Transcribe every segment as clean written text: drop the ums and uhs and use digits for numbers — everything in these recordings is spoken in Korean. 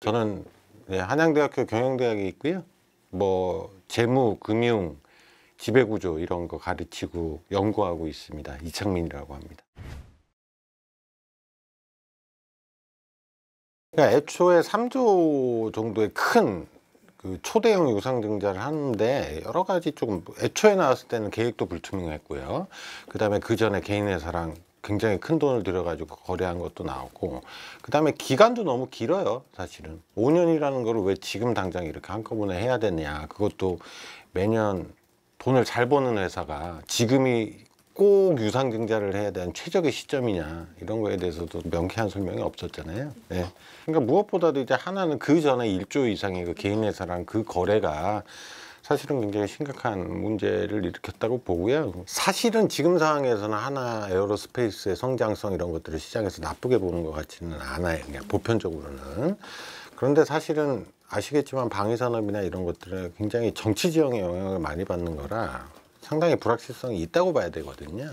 저는 한양대학교 경영대학에 있고요. 뭐 재무, 금융, 지배구조 이런 거 가르치고 연구하고 있습니다. 이창민이라고 합니다. 그러니까 애초에 3조 정도의 큰 그 초대형 유상증자를 하는데 여러 가지 조금 애초에 나왔을 때는 계획도 불투명했고요. 그 다음에 그 전에 개인 회사랑 굉장히 큰 돈을 들여가지고 거래한 것도 나오고, 그 다음에 기간도 너무 길어요. 사실은 5년이라는 거를 왜 지금 당장 이렇게 한꺼번에 해야 되냐. 그것도 매년 돈을 잘 버는 회사가 지금이 꼭 유상증자를 해야 되는 최적의 시점이냐, 이런 거에 대해서도 명쾌한 설명이 없었잖아요. 네. 그러니까 무엇보다도 이제 하나는 그 전에 1조 이상의 그 개인 회사랑 그 거래가 사실은 굉장히 심각한 문제를 일으켰다고 보고요. 사실은 지금 상황에서는 하나 에어로스페이스의 성장성 이런 것들을 시장에서 나쁘게 보는 것 같지는 않아요. 그냥 보편적으로는. 그런데 사실은 아시겠지만 방위산업이나 이런 것들은 굉장히 정치 지형의 영향을 많이 받는 거라 상당히 불확실성이 있다고 봐야 되거든요.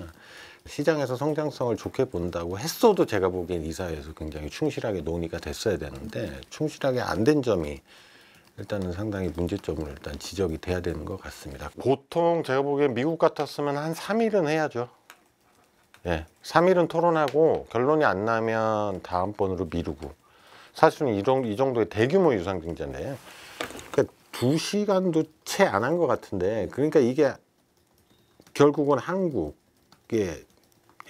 시장에서 성장성을 좋게 본다고 했어도 제가 보기엔 이사회에서 굉장히 충실하게 논의가 됐어야 되는데 충실하게 안 된 점이 일단은 상당히 문제점으로 일단 지적이 돼야 되는 것 같습니다. 보통 제가 보기엔 미국 같았으면 한 3일은 해야죠. 예, 3일은 토론하고 결론이 안 나면 다음번으로 미루고. 사실은 이 정도의 대규모 유상증자인데요. 그러니까 2시간도 채 안 한 것 같은데, 그러니까 이게 결국은 한국의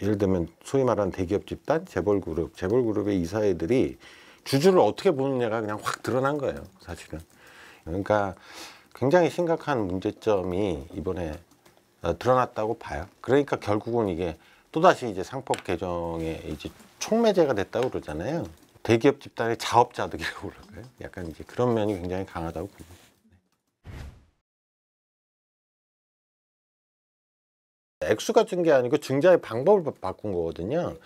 예를 들면 소위 말하는 대기업 집단, 재벌그룹의 이사회들이 주주를 어떻게 보느냐가 그냥 확 드러난 거예요, 사실은. 그러니까 굉장히 심각한 문제점이 이번에 드러났다고 봐요. 그러니까 결국은 이게 또다시 이제 상법 개정에 이제 촉매제가 됐다고 그러잖아요. 대기업 집단의 자업자득이라고 그럴까요? 약간 이제 그런 면이 굉장히 강하다고 봅니다. 액수가 준 게 아니고 증자의 방법을 바꾼 거거든요.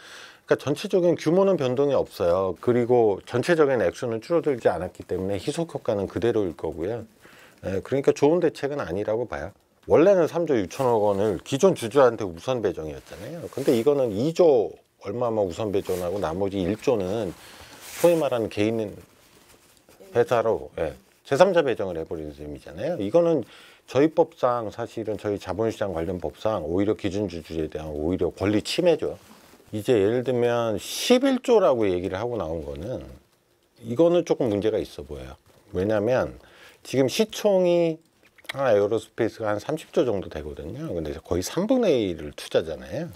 그러니까 전체적인 규모는 변동이 없어요. 그리고 전체적인 액수는 줄어들지 않았기 때문에 희석 효과는 그대로일 거고요. 그러니까 좋은 대책은 아니라고 봐요. 원래는 3조 6천억 원을 기존 주주한테 우선 배정이었잖아요. 근데 이거는 2조 얼마만 우선 배정하고 나머지 1조는 소위 말하는 개인 회사로 제3자 배정을 해버리는 셈이잖아요. 이거는 저희 법상 사실은 저희 자본시장 관련 법상 오히려 기준주주에 대한 오히려 권리 침해죠. 이제 예를 들면 11조라고 얘기를 하고 나온 거는 이거는 조금 문제가 있어 보여요. 왜냐하면 지금 시총이 에어로스페이스가 한 30조 정도 되거든요. 근데 거의 3분의 1을 투자잖아요.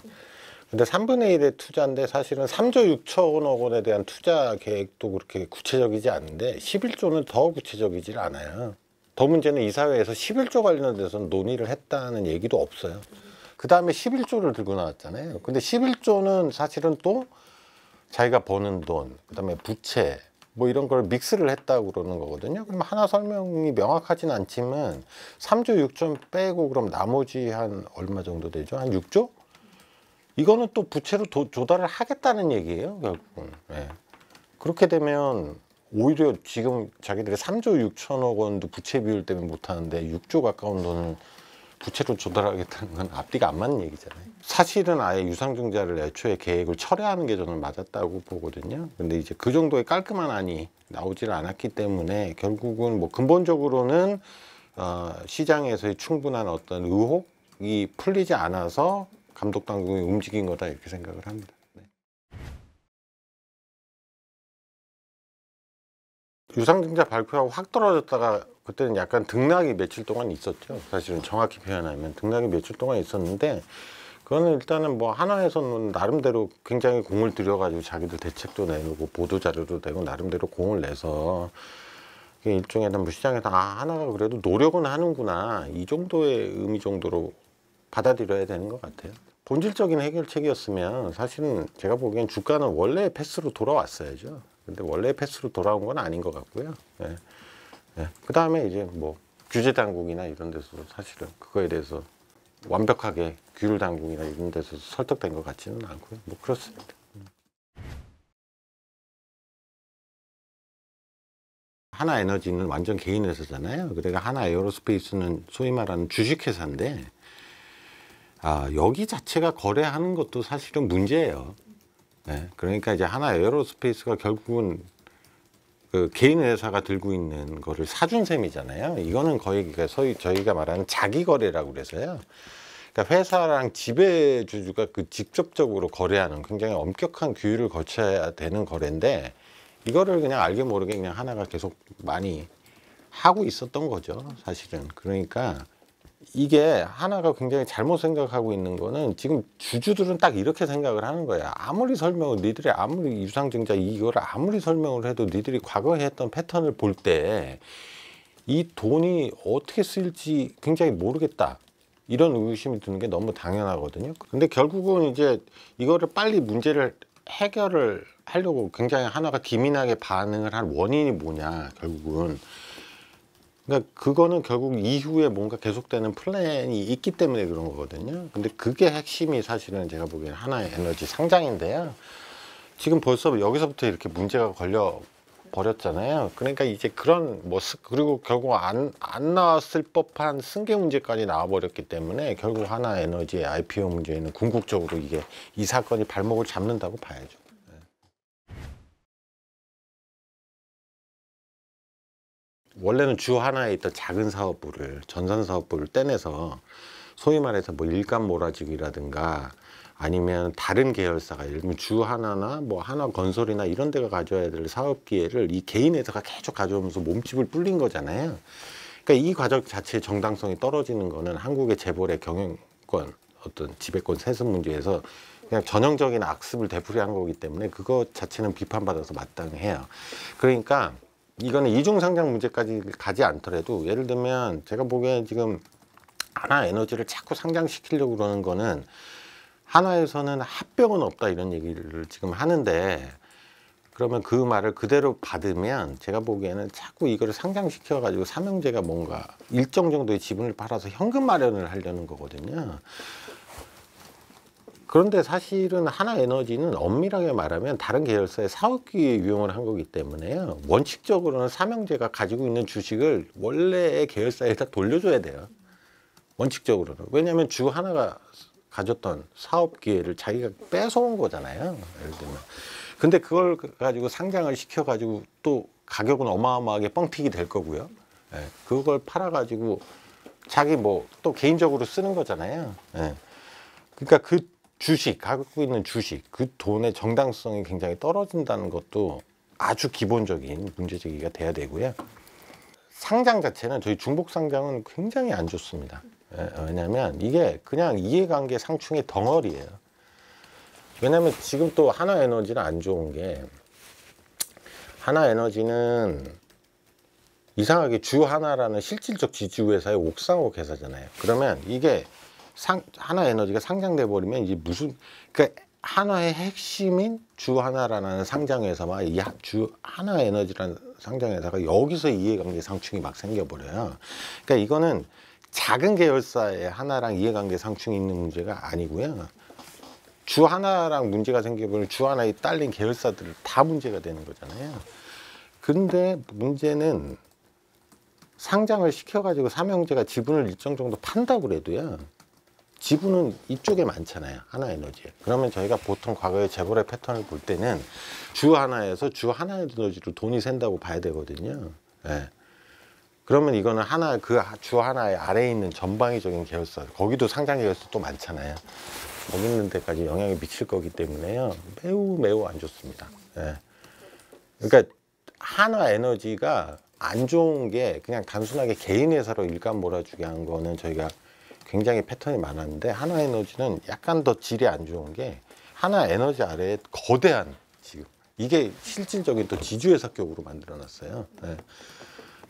근데 3분의 1의 투자인데 사실은 3조 6천억 원에 대한 투자 계획도 그렇게 구체적이지 않은데 11조는 더 구체적이지 않아요. 더 문제는 이사회에서 11조 관련돼서 논의를 했다는 얘기도 없어요. 그 다음에 11조를 들고 나왔잖아요. 근데 11조는 사실은 또 자기가 버는 돈, 그 다음에 부채, 뭐 이런 걸 믹스를 했다고 그러는 거거든요. 그럼 하나 설명이 명확하진 않지만 3조 6천 빼고 그럼 나머지 한 얼마 정도 되죠? 한 6조? 이거는 또 부채로 조달을 하겠다는 얘기예요, 결국은. 그렇게 되면 오히려 지금 자기들이 3조 6천억 원도 부채 비율 때문에 못하는데 6조 가까운 돈을 부채로 조달하겠다는 건 앞뒤가 안 맞는 얘기잖아요. 사실은 아예 유상증자를 애초에 계획을 철회하는 게 저는 맞았다고 보거든요. 근데 이제 그 정도의 깔끔한 안이 나오질 않았기 때문에 결국은 뭐 근본적으로는 시장에서의 충분한 어떤 의혹이 풀리지 않아서 감독 당국이 움직인 거다 이렇게 생각을 합니다. 유상증자 발표하고 확 떨어졌다가 그때는 약간 등락이 며칠 동안 있었죠. 사실은 정확히 표현하면 등락이 며칠 동안 있었는데 그거는 일단은 뭐 하나에서는 나름대로 굉장히 공을 들여가지고 자기들 대책도 내놓고 보도자료도 내고 나름대로 공을 내서 일종의 뭐 시장에서 하나가 그래도 노력은 하는구나 이 정도의 의미 정도로 받아들여야 되는 것 같아요. 본질적인 해결책이었으면 사실은 제가 보기엔 주가는 원래의 패스로 돌아왔어야죠. 근데 원래 패스로 돌아온 건 아닌 것 같고요. 그 다음에 이제 뭐 규제 당국이나 이런 데서 사실은 그거에 대해서 완벽하게 규율 당국이나 이런 데서 설득된 것 같지는 않고요. 뭐 그렇습니다. 하나에너지는 완전 개인 회사잖아요. 그러니까 하나 에어로스페이스는 소위 말하는 주식회사인데 여기 자체가 거래하는 것도 사실은 문제예요. 그러니까 이제 하나 에어로스페이스가 결국은 그 개인 회사가 들고 있는 거를 사준 셈이잖아요. 이거는 거의 소위 저희가 말하는 자기 거래라고 그래서요. 그러니까 회사랑 지배주주가 그 직접적으로 거래하는 굉장히 엄격한 규율을 거쳐야 되는 거래인데, 이거를 그냥 알게 모르게 그냥 하나가 계속 많이 하고 있었던 거죠, 사실은. 그러니까 이게 하나가 굉장히 잘못 생각하고 있는 거는, 지금 주주들은 딱 이렇게 생각을 하는 거야. 아무리 설명을, 니들이 아무리 유상증자 이거를 아무리 설명을 해도 니들이 과거에 했던 패턴을 볼 때 이 돈이 어떻게 쓰일지 굉장히 모르겠다, 이런 의심이 드는 게 너무 당연하거든요. 근데 결국은 이제 이거를 빨리 문제를 해결을 하려고 굉장히 하나가 기민하게 반응을 한 원인이 뭐냐, 결국은. 그러니까 그거는 결국 이후에 뭔가 계속되는 플랜이 있기 때문에 그런 거거든요. 근데 그게 핵심이 사실은 제가 보기에는 하나의 에너지 상장인데요. 지금 벌써 여기서부터 이렇게 문제가 걸려 버렸잖아요. 그러니까 이제 그런 그리고 결국 안 나왔을 법한 승계 문제까지 나와 버렸기 때문에 결국 하나 에너지의 IPO 문제는 궁극적으로 이 사건이 발목을 잡는다고 봐야죠. 원래는 주 하나에 있던 작은 사업부를, 전산 사업부를 떼내서 소위 말해서 뭐 일감 몰아주기라든가 아니면 다른 계열사가, 예를 들면 주 하나나 뭐 하나건설이나 이런 데가 가져야 될 사업 기회를 이 개인 회사가 계속 가져오면서 몸집을 불린 거잖아요. 그러니까 이 과정 자체의 정당성이 떨어지는 거는 한국의 재벌의 경영권, 어떤 지배권 세습 문제에서 그냥 전형적인 악습을 되풀이한 거기 때문에 그것 자체는 비판받아서 마땅해요. 그러니까 이거는 이중상장 문제까지 가지 않더라도, 예를 들면 제가 보기엔 지금 하나에너지를 자꾸 상장시키려고 그러는 거는, 하나에서는 합병은 없다 이런 얘기를 지금 하는데, 그러면 그 말을 그대로 받으면 제가 보기에는 자꾸 이거를 상장시켜 가지고 삼형제가 뭔가 일정 정도의 지분을 팔아서 현금 마련을 하려는 거거든요. 그런데 사실은 하나에너지는 엄밀하게 말하면 다른 계열사의 사업기에 유용을 한 거기 때문에요. 원칙적으로는 삼형제가 가지고 있는 주식을 원래의 계열사에다 돌려줘야 돼요. 원칙적으로는. 왜냐하면 주 하나가 가졌던 사업 기회를 자기가 뺏어온 거잖아요, 예를 들면. 근데 그걸 가지고 상장을 시켜가지고 또 가격은 어마어마하게 뻥튀기 될 거고요. 예, 그걸 팔아가지고 자기 뭐 또 개인적으로 쓰는 거잖아요. 예. 그러니까 그 주식, 갖고 있는 주식, 그 돈의 정당성이 굉장히 떨어진다는 것도 아주 기본적인 문제제기가 돼야 되고요. 상장 자체는, 저희 중복 상장은 굉장히 안 좋습니다. 왜냐하면 이게 그냥 이해관계 상충의 덩어리예요. 왜냐하면 지금 또 하나에너지는 안 좋은 게, 하나에너지는 이상하게 주 하나라는 실질적 지주회사의 옥상옥 회사잖아요. 그러면 이게 하나에너지가 상장돼 버리면 이제 그러니까 하나의 핵심인 주 하나라는 상장회사와 이 주 하나에너지라는 상장회사가 여기서 이해관계 상충이 막 생겨버려요. 그러니까 이거는 작은 계열사의 하나랑 이해관계 상충이 있는 문제가 아니고요. 주 하나랑 문제가 생겨버리면 주 하나에 딸린 계열사들 다 문제가 되는 거잖아요. 근데 문제는 상장을 시켜가지고 삼형제가 지분을 일정 정도 판다고 그래도요, 지분은 이쪽에 많잖아요, 하나에너지에. 그러면 저희가 보통 과거의 재벌의 패턴을 볼 때는 주 하나에서 주 하나에너지로 돈이 샌다고 봐야 되거든요. 예. 그러면 이거는 그 주 하나의 아래에 있는 전방위적인 계열사, 거기도 상장 계열사 또 많잖아요. 거기 있는 데까지 영향이 미칠 거기 때문에요, 매우 안 좋습니다. 예. 그러니까 하나에너지가 안 좋은 게 그냥 단순하게 개인 회사로 일감 몰아주게 한 거는 저희가 굉장히 패턴이 많았는데, 하나에너지는 약간 더 질이 안 좋은 게, 하나에너지 아래에 거대한, 지금 이게 실질적인 또 지주회사격으로 만들어 놨어요. 네.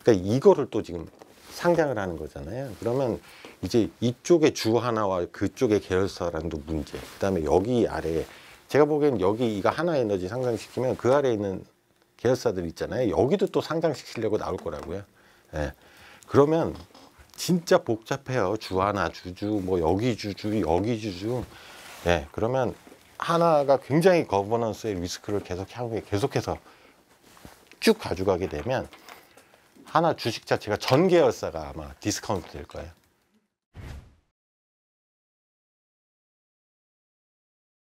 그러니까 이거를 또 지금 상장을 하는 거잖아요. 그러면 이제 이쪽의 주 하나와 그쪽의 계열사랑도 문제, 그 다음에 여기 아래에, 제가 보기엔 여기 이거 하나에너지 상장시키면 그 아래에 있는 계열사들 있잖아요, 여기도 또 상장시키려고 나올 거라고요. 네. 그러면 진짜 복잡해요. 주 하나, 주주, 뭐 여기 주주, 여기 주주. 예, 그러면 하나가 굉장히 거버넌스의 리스크를 계속해서 쭉 가져가게 되면 하나 주식 자체가 전 계열사가 아마 디스카운트 될 거예요.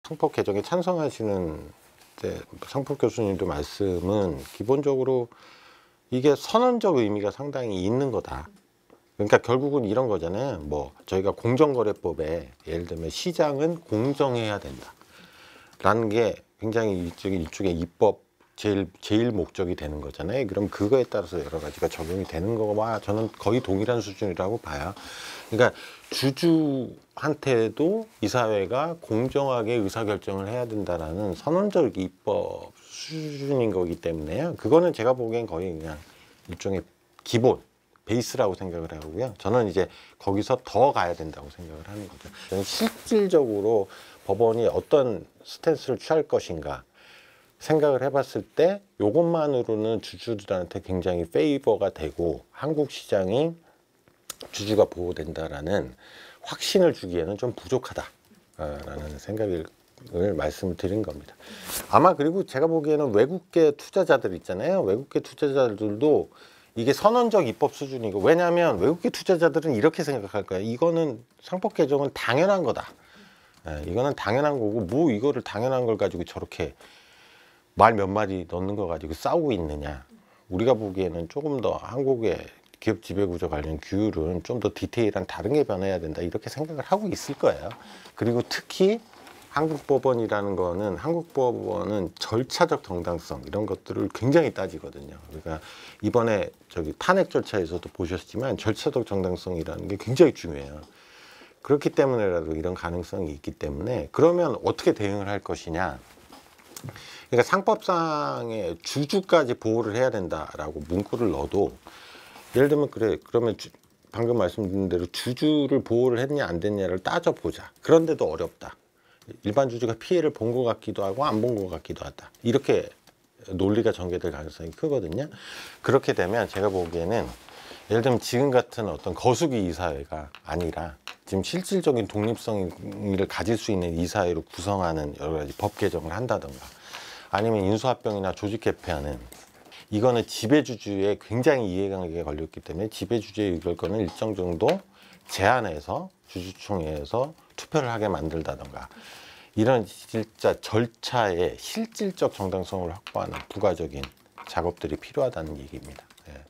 상법 개정에 찬성하시는 때 상폭 교수님도 말씀은 기본적으로 이게 선언적 의미가 상당히 있는 거다. 그러니까 결국은 이런 거잖아요. 뭐 저희가 공정거래법에 예를 들면 시장은 공정해야 된다라는 게 굉장히 일종의 입법 제일 목적이 되는 거잖아요. 그럼 그거에 따라서 여러 가지가 적용이 되는 거와 저는 거의 동일한 수준이라고 봐요. 그러니까 주주한테도 이 사회가 공정하게 의사결정을 해야 된다라는 선언적 입법 수준인 거기 때문에요. 그거는 제가 보기엔 거의 그냥 일종의 기본 베이스라고 생각을 하고요. 저는 이제 거기서 더 가야 된다고 생각을 하는 거죠. 저는 실질적으로 법원이 어떤 스탠스를 취할 것인가 생각을 해봤을 때 이것만으로는 주주들한테 굉장히 페이버가 되고 한국 시장이 주주가 보호된다라는 확신을 주기에는 좀 부족하다라는 생각을 말씀을 드린 겁니다. 아마 그리고 제가 보기에는 외국계 투자자들 있잖아요. 외국계 투자자들도 이게 선언적 입법 수준이고, 왜냐하면 외국계 투자자들은 이렇게 생각할 거예요. 이거는 상법 개정은 당연한 거다. 이거는 당연한 거고 뭐 이거를 당연한 걸 가지고 저렇게 말 몇 마디 넣는 거 가지고 싸우고 있느냐. 우리가 보기에는 조금 더 한국의 기업 지배구조 관련 규율은 좀 더 디테일한 다른 게 변해야 된다 이렇게 생각을 하고 있을 거예요. 그리고 특히 한국 법원은 절차적 정당성 이런 것들을 굉장히 따지거든요. 그러니까 이번에 탄핵 절차에서도 보셨지만 절차적 정당성이라는 게 굉장히 중요해요. 그렇기 때문에라도 이런 가능성이 있기 때문에 그러면 어떻게 대응을 할 것이냐. 그러니까 상법상의 주주까지 보호를 해야 된다라고 문구를 넣어도 예를 들면 그러면 방금 말씀드린 대로 주주를 보호를 했냐 안 됐냐를 따져보자. 그런데도 어렵다. 일반 주주가 피해를 본 것 같기도 하고 안 본 것 같기도 하다. 이렇게 논리가 전개될 가능성이 크거든요. 그렇게 되면 제가 보기에는 예를 들면 지금 같은 어떤 거수기 이사회가 아니라 지금 실질적인 독립성을 가질 수 있는 이사회로 구성하는 여러 가지 법 개정을 한다던가 아니면 인수합병이나 조직 개폐하는 이거는 지배주주에 굉장히 이해관계가 걸렸기 때문에 지배주주의 의결권을 일정 정도 제한해서 주주총회에서 투표를 하게 만들다던가 이런 진짜 절차의 실질적 정당성을 확보하는 부가적인 작업들이 필요하다는 얘기입니다. 예.